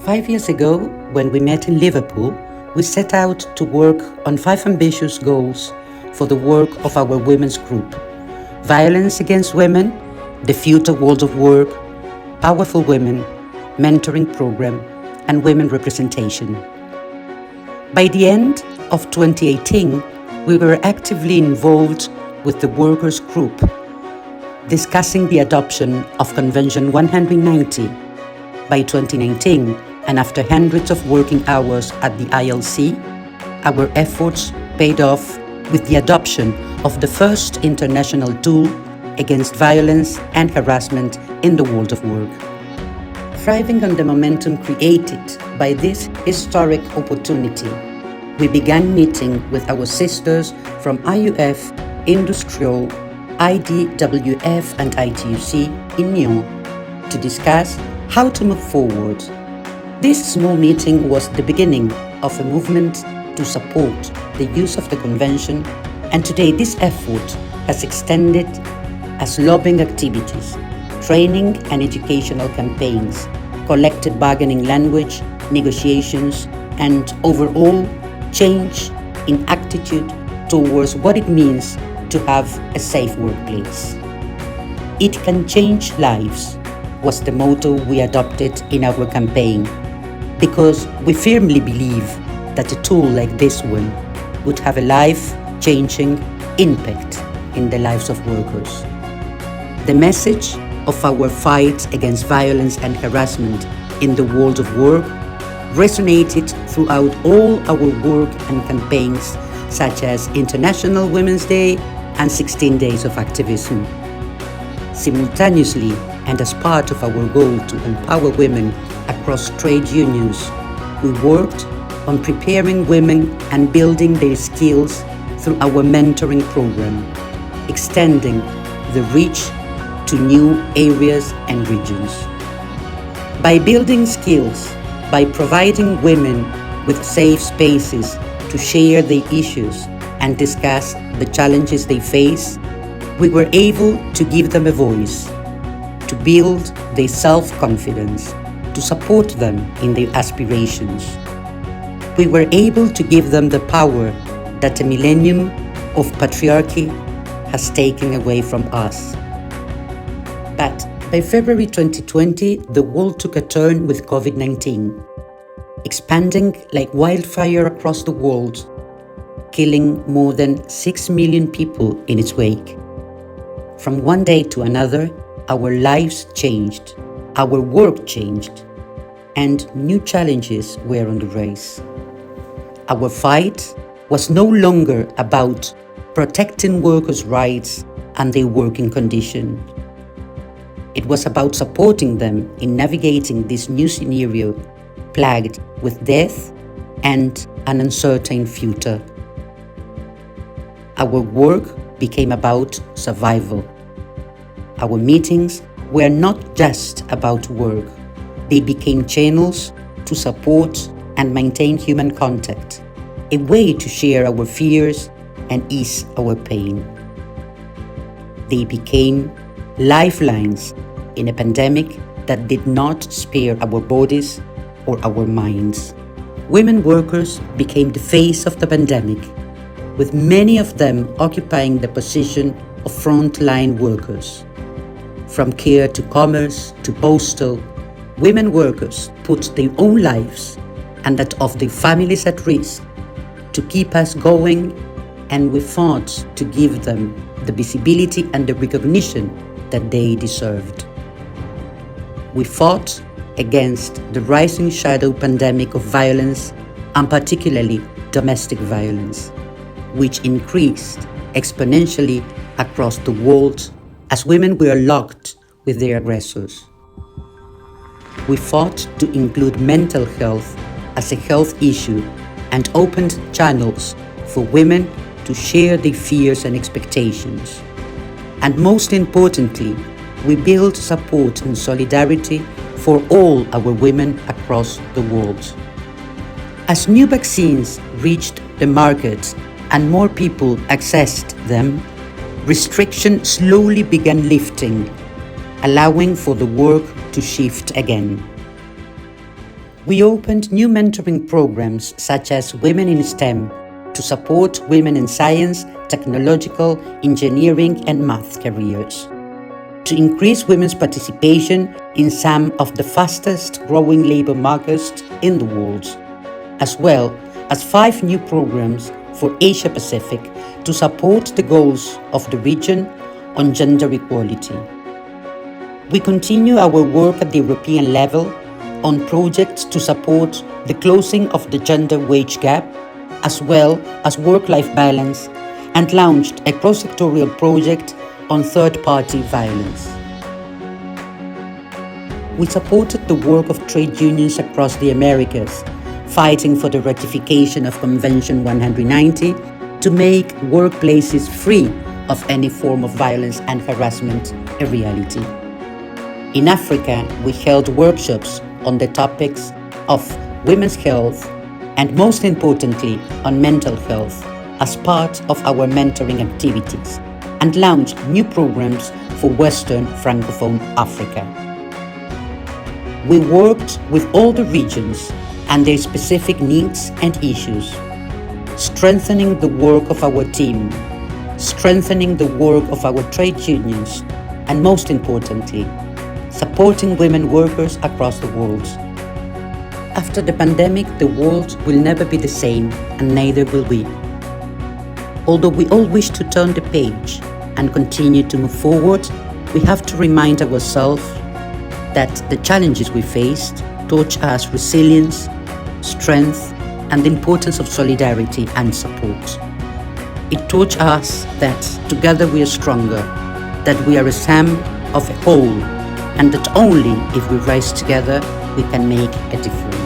5 years ago, when we met in Liverpool, we set out to work on 5 ambitious goals for the work of our women's group: violence against women, the future world of work, powerful women, mentoring program, and women representation. By the end of 2018, we were actively involved with the workers' group, discussing the adoption of Convention 190. By 2019, and after hundreds of working hours at the ILC, our efforts paid off with the adoption of the first international tool against violence and harassment in the world of work. Thriving on the momentum created by this historic opportunity, we began meeting with our sisters from IUF, Industrial, IDWF and ITUC in Lyon to discuss how to move forward. This small meeting was the beginning of a movement to support the use of the convention, and today this effort has extended as lobbying activities, training and educational campaigns, collective bargaining language, negotiations, and overall change in attitude towards what it means to have a safe workplace. It can change lives was the motto we adopted in our campaign, because we firmly believe that a tool like this one would have a life-changing impact in the lives of workers. The message of our fight against violence and harassment in the world of work resonated throughout all our work and campaigns, such as International Women's Day and 16 Days of Activism. Simultaneously, and as part of our goal to empower women across trade unions, we worked on preparing women and building their skills through our mentoring program, extending the reach to new areas and regions. By building skills, by providing women with safe spaces to share their issues and discuss the challenges they face, we were able to give them a voice, to build their self-confidence, to support them in their aspirations. We were able to give them the power that a millennium of patriarchy has taken away from us. But by February 2020, the world took a turn with COVID-19, expanding like wildfire across the world, killing more than 6 million people in its wake. From one day to another, our lives changed, our work changed, and new challenges were on the rise. Our fight was no longer about protecting workers' rights and their working condition. It was about supporting them in navigating this new scenario plagued with death and an uncertain future. Our work became about survival. Our meetings were not just about work. They became channels to support and maintain human contact, a way to share our fears and ease our pain. They became lifelines in a pandemic that did not spare our bodies or our minds. Women workers became the face of the pandemic, with many of them occupying the position of frontline workers. From care to commerce to postal, women workers put their own lives and that of their families at risk to keep us going, and we fought to give them the visibility and the recognition that they deserved. We fought against the rising shadow pandemic of violence, and particularly domestic violence, which increased exponentially across the world as women were locked with their aggressors. We fought to include mental health as a health issue and opened channels for women to share their fears and expectations. And most importantly, we built support and solidarity for all our women across the world. As new vaccines reached the market and more people accessed them, restrictions slowly began lifting, allowing for the work to shift again. We opened new mentoring programs such as Women in STEM to support women in science, technological, engineering, and math careers, to increase women's participation in some of the fastest growing labor markets in the world, as well as 5 new programs for Asia Pacific to support the goals of the region on gender equality. We continue our work at the European level on projects to support the closing of the gender wage gap, as well as work-life balance, and launched a cross-sectorial project on third-party violence. We supported the work of trade unions across the Americas, fighting for the ratification of Convention 190 to make workplaces free of any form of violence and harassment a reality. In Africa, we held workshops on the topics of women's health and, most importantly, on mental health as part of our mentoring activities, and launched new programs for Western Francophone Africa. We worked with all the regions and their specific needs and issues, strengthening the work of our team, strengthening the work of our trade unions, and most importantly, supporting women workers across the world. After the pandemic, the world will never be the same, and neither will we. Although we all wish to turn the page and continue to move forward, we have to remind ourselves that the challenges we faced taught us resilience, strength, and the importance of solidarity and support. It taught us that together we are stronger, that we are a sum of a whole, and that only if we rise together we can make a difference.